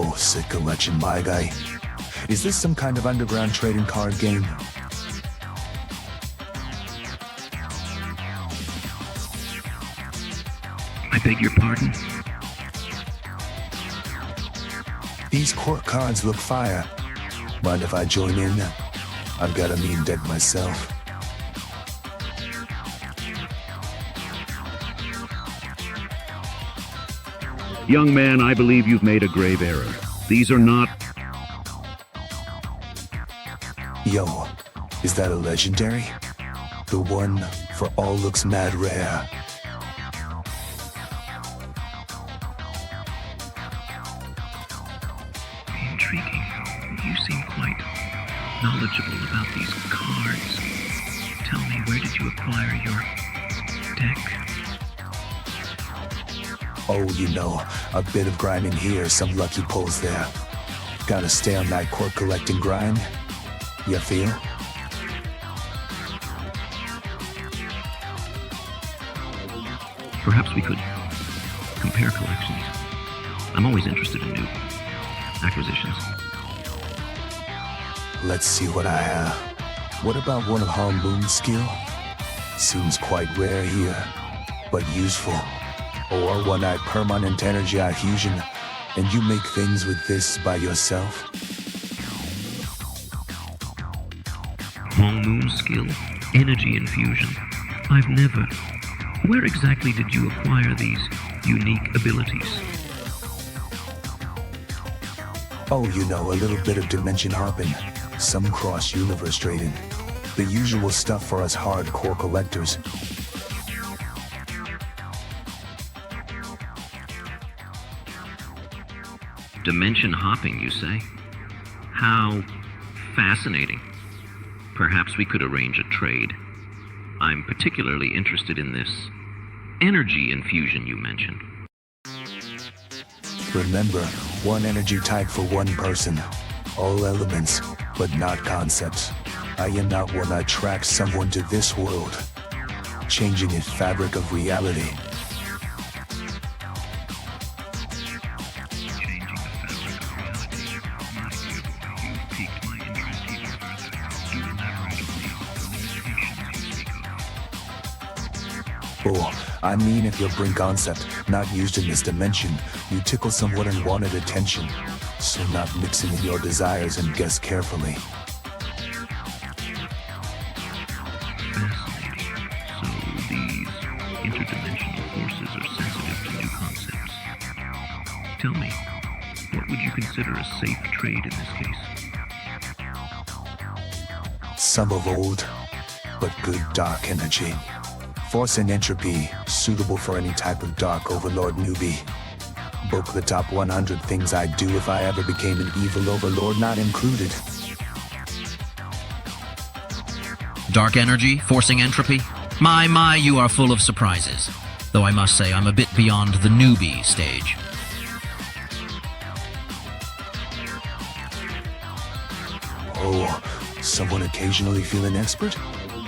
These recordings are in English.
Oh, sick collection, my guy. Is this some kind of underground trading card game? I beg your pardon? These quirk cards look fire. Mind if I join in? I've got a mean deck myself. Young man, I believe you've made a grave error. These are not... Yo, is that a legendary? The one for all looks mad rare. Intriguing. You seem quite knowledgeable about these cards. Tell me, where did you acquire your deck? Oh, you know, a bit of grinding here, some lucky pulls there. Gotta stay on that quirk collecting grind. You feel? Perhaps we could compare collections. I'm always interested in new acquisitions. Let's see what I have. What about one of Moon's skill? Seems quite rare here, but useful. Or one-night permanent energy eye fusion, and you make things with this by yourself? Moon skill, energy infusion. I've never... Where exactly did you acquire these unique abilities? Oh, you know, a little bit of dimension hopping, some cross-universe trading. The usual stuff for us hardcore collectors. Dimension hopping, you say? How fascinating. Perhaps we could arrange a trade. I'm particularly interested in this energy infusion you mentioned. Remember, one energy type for one person. All elements, but not concepts. I am not one that attracts someone to this world, changing its fabric of reality. Oh, I mean if your brain concept not used in this dimension, you tickle someone and wanted attention. So not mixing in your desires and guess carefully. Fascinating. So these interdimensional forces are sensitive to new concepts. Tell me, what would you consider a safe trade in this case? Some of old, but good dark energy. Force and entropy, suitable for any type of dark overlord newbie. Book the top 100 things I'd do if I ever became an evil overlord, not included. Dark energy, forcing entropy? My, you are full of surprises. Though I must say I'm a bit beyond the newbie stage. Oh, someone occasionally feeling expert?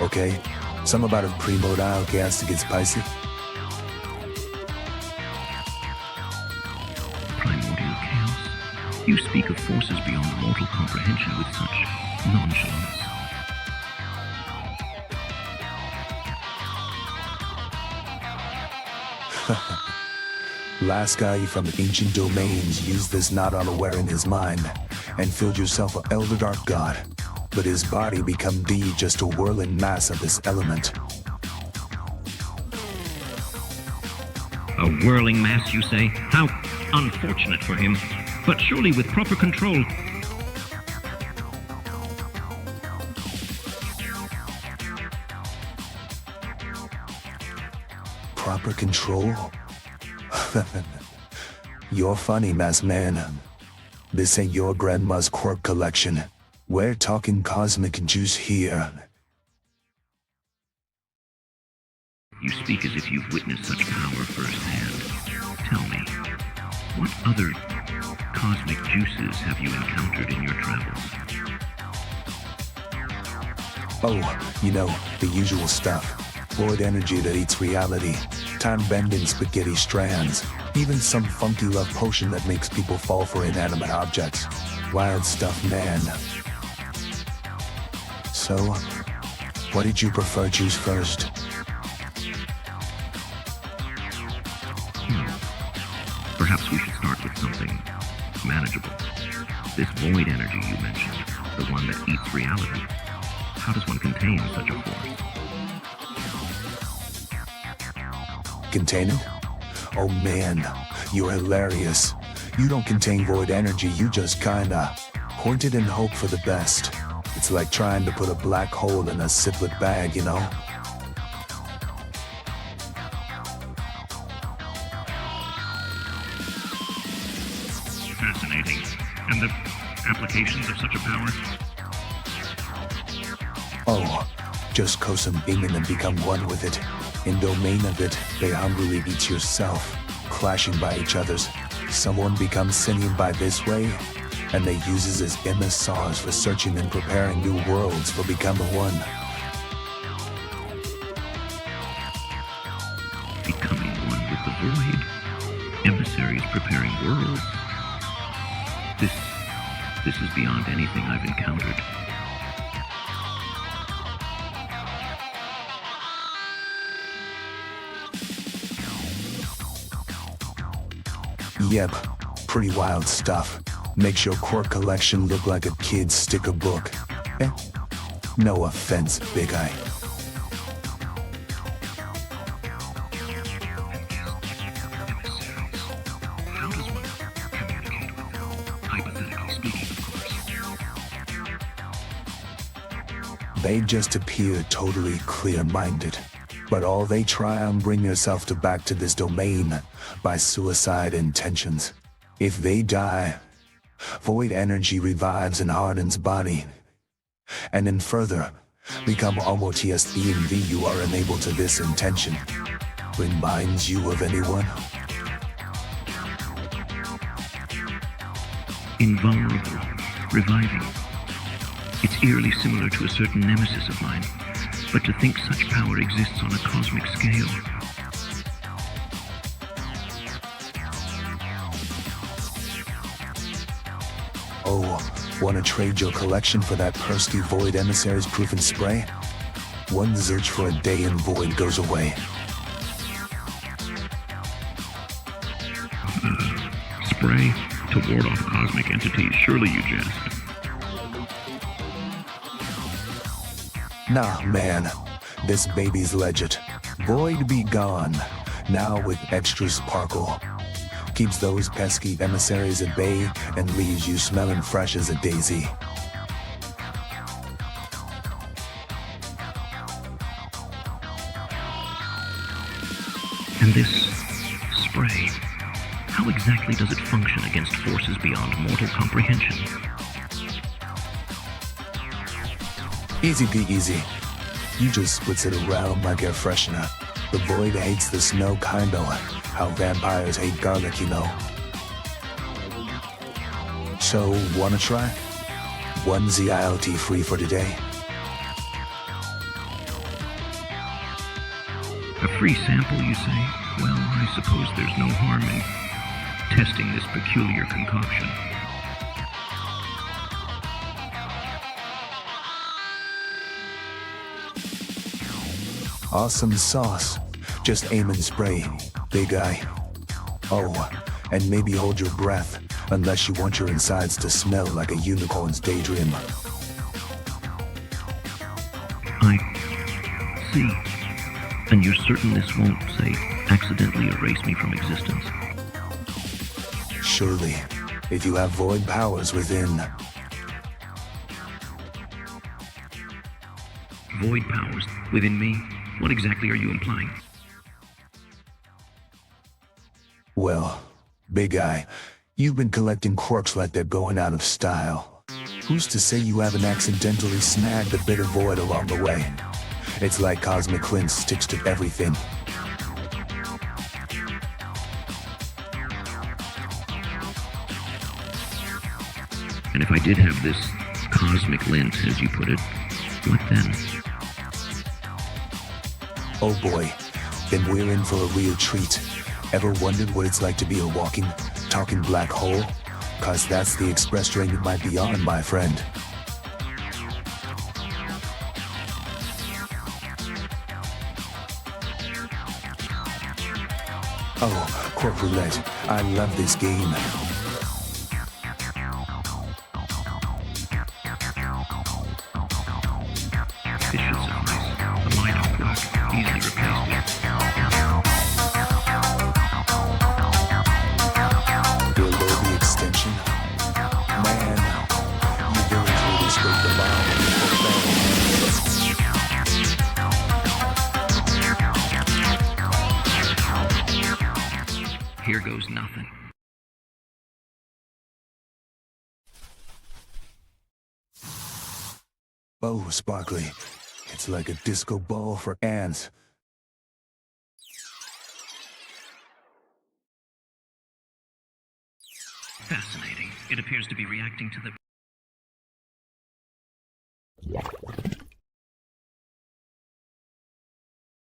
Okay, some about a primordial gas to get spicy. Primordial chaos? You speak of forces beyond mortal comprehension with such nonchalance. Last guy from ancient domains used this not unaware in his mind, and filled yourself an elder dark god. But his body become just a whirling mass of this element. A whirling mass, you say? How unfortunate for him. But surely with proper control. Proper control? You're funny, masked man. This ain't your grandma's quirk collection. We're talking cosmic juice here. You speak as if you've witnessed such power firsthand. Tell me, what other cosmic juices have you encountered in your travels? Oh, you know, the usual stuff. Void energy that eats reality. Time-bending spaghetti strands. Even some funky love potion that makes people fall for inanimate objects. Wild stuff, man. So, what did you prefer choose first? Perhaps we should start with something manageable. This void energy you mentioned, the one that eats reality. How does one contain such a force? Contain it? Oh man, you're hilarious. You don't contain void energy, you just kinda point it and hope for the best. It's like trying to put a black hole in a ciplet bag, you know? Fascinating. And the applications of such a power? Oh, just cosm beam in and become one with it. In domain of it, they hungrily eat yourself, clashing by each other's. Someone becomes sentient by this way, and they uses as MSRs for searching and preparing new worlds for becoming one. Becoming one with the void. Emissaries preparing worlds. This is beyond anything I've encountered. Yep, pretty wild stuff. Makes your quirk collection look like a kid's sticker book. Eh? No offense, Big Eye. How does one communicate with them? Hypothetically speaking, of course. They just appear totally clear-minded. But all they try and bring yourself back to this domain by suicide intentions. If they die, void energy revives and hardens body. And then further, become Almotius EMV you are unable to this intention. Reminds you of anyone? Invulnerable. Reviving. It's eerily similar to a certain nemesis of mine. But to think such power exists on a cosmic scale. Oh, wanna trade your collection for that Persky Void Emissaries proof and spray? One search for a day and void goes away. Spray to ward off cosmic entities. Surely you jest. Nah, man. This baby's legit. Void be gone. Now with extra sparkle. Keeps those pesky emissaries at bay and leaves you smelling fresh as a daisy. And this spray, how exactly does it function against forces beyond mortal comprehension? Easy peasy. You just splits it around like air freshener. The void hates the snow kinda how vampires hate garlic, you know. So, wanna try? One ZILT free for today. A free sample, you say? Well, I suppose there's no harm in testing this peculiar concoction. Awesome sauce. Just aim and spray, big eye. Oh, and maybe hold your breath, unless you want your insides to smell like a unicorn's daydream. I see. And you're certain this won't, say, accidentally erase me from existence? Surely, if you have void powers within. Void powers within me? What exactly are you implying? Well, big eye, you've been collecting quirks like they're going out of style. Who's to say you haven't accidentally snagged a bit of void along the way? It's like Cosmic Clint sticks to everything. And if I did have this cosmic lint, as you put it, what then? Oh boy, then we're in for a real treat. Ever wondered what it's like to be a walking, talking black hole? 'Cause that's the express train you might be on, my friend. Oh, Quirk Roulette. I love this game. This should suffice. A minor quirk, easily replaced. Below the extension? Man, you really truly scraped the line. Here goes nothing. Oh, sparkly. It's like a disco ball for ants. Fascinating. It appears to be reacting to the...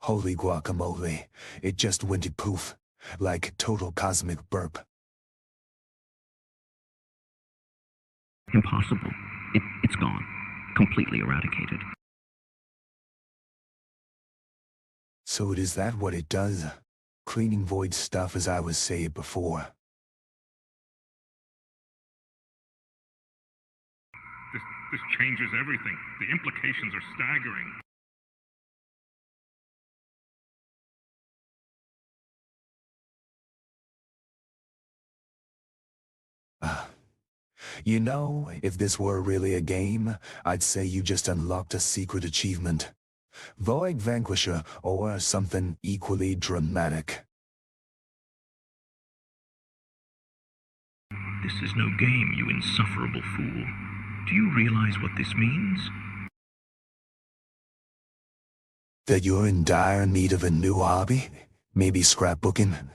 Holy guacamole. It just went poof. Like total cosmic burp. Impossible. It's gone. Completely eradicated. So is that what it does? Cleaning void stuff as I was saying before. This changes everything. The implications are staggering. You know, if this were really a game, I'd say you just unlocked a secret achievement. Void Vanquisher, or something equally dramatic. This is no game, you insufferable fool. Do you realize what this means? That you're in dire need of a new hobby? Maybe scrapbooking?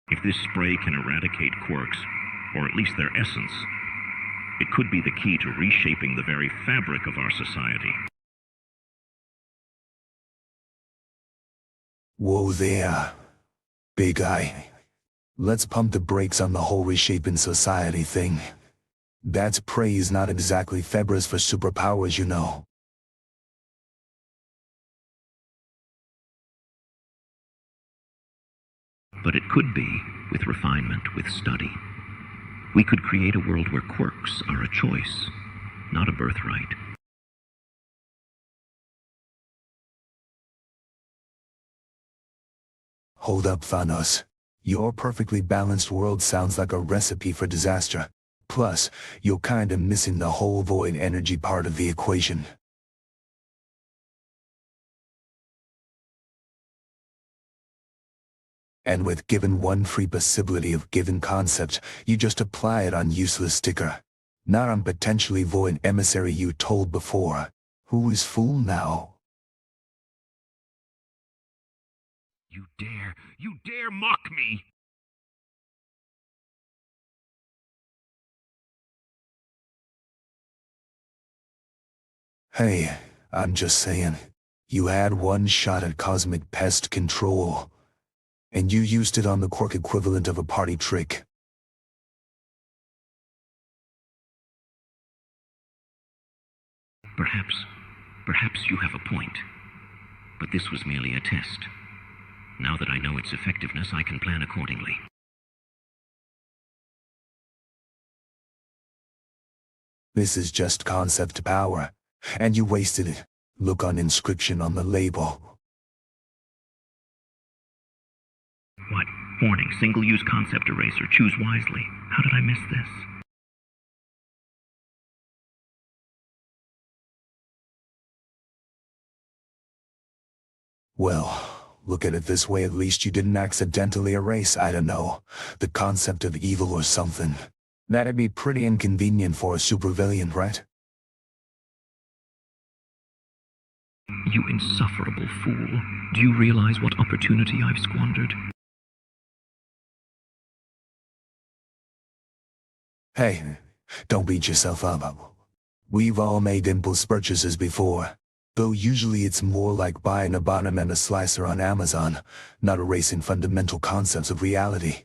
If this spray can eradicate quirks, or at least their essence, it could be the key to reshaping the very fabric of our society. Whoa there, big eye. Let's pump the brakes on the whole reshaping society thing. That's praise, not exactly febres for superpowers, you know. But it could be, with refinement, with study. We could create a world where quirks are a choice, not a birthright. Hold up, Thanos. Your perfectly balanced world sounds like a recipe for disaster. Plus, you're kinda missing the whole void energy part of the equation. And with given one free possibility of given concept, you just apply it on useless sticker. Not on potentially void emissary you told before. Who is fool now? You dare mock me! Hey, I'm just saying. You had one shot at cosmic pest control. And you used it on the quirk equivalent of a party trick. Perhaps you have a point. But this was merely a test. Now that I know its effectiveness, I can plan accordingly. This is just concept power. And you wasted it. Look on inscription on the label. What? Warning, single-use concept eraser. Choose wisely. How did I miss this? Well, look at it this way, at least you didn't accidentally erase, I don't know, the concept of evil or something. That'd be pretty inconvenient for a supervillain, right? You insufferable fool. Do you realize what opportunity I've squandered? Hey, don't beat yourself up. We've all made impulse purchases before. Though usually it's more like buying a bottom and a slicer on Amazon, not erasing fundamental concepts of reality.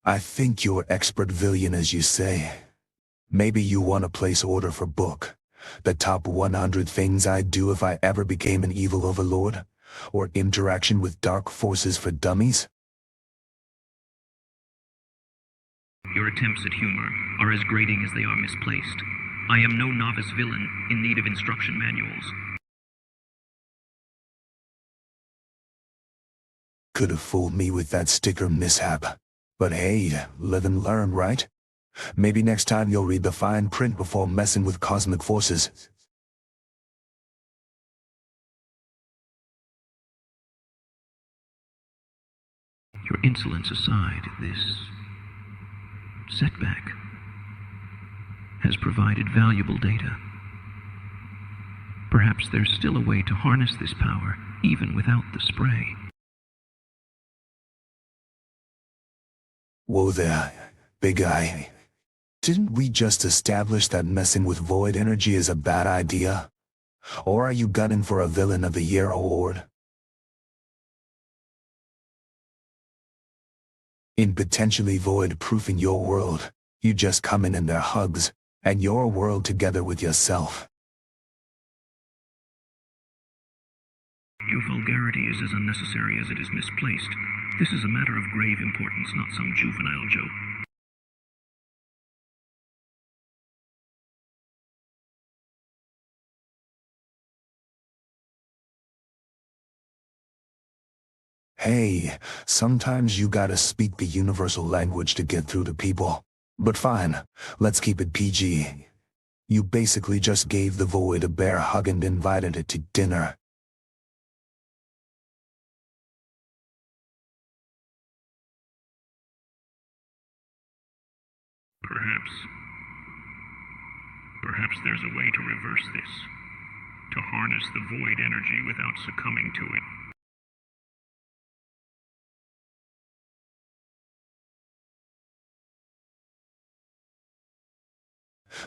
I think you're expert villain as you say. Maybe you want a place order for book. The top 100 things I'd do if I ever became an evil overlord? Or interaction with dark forces for dummies? Your attempts at humor are as grating as they are misplaced. I am no novice villain in need of instruction manuals. Could have fooled me with that sticker mishap. But hey, live and learn, right? Maybe next time you'll read the fine print before messing with cosmic forces. Your insolence aside, this setback has provided valuable data. Perhaps there's still a way to harness this power, even without the spray. Whoa there, big guy. Didn't we just establish that messing with void energy is a bad idea? Or are you gunning for a Villain of the Year award? In potentially void-proofing your world, you just come in their hugs, and your world together with yourself. Your vulgarity is as unnecessary as it is misplaced. This is a matter of grave importance, not some juvenile joke. Hey, sometimes you gotta speak the universal language to get through to people. But fine, let's keep it PG. You basically just gave the void a bear hug and invited it to dinner. Perhaps there's a way to reverse this. To harness the void energy without succumbing to it.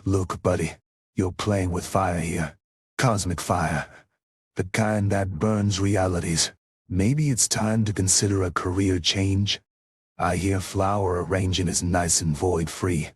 Look, buddy, you're playing with fire here. Cosmic fire. The kind that burns realities. Maybe it's time to consider a career change. I hear flower arranging is nice and void-free.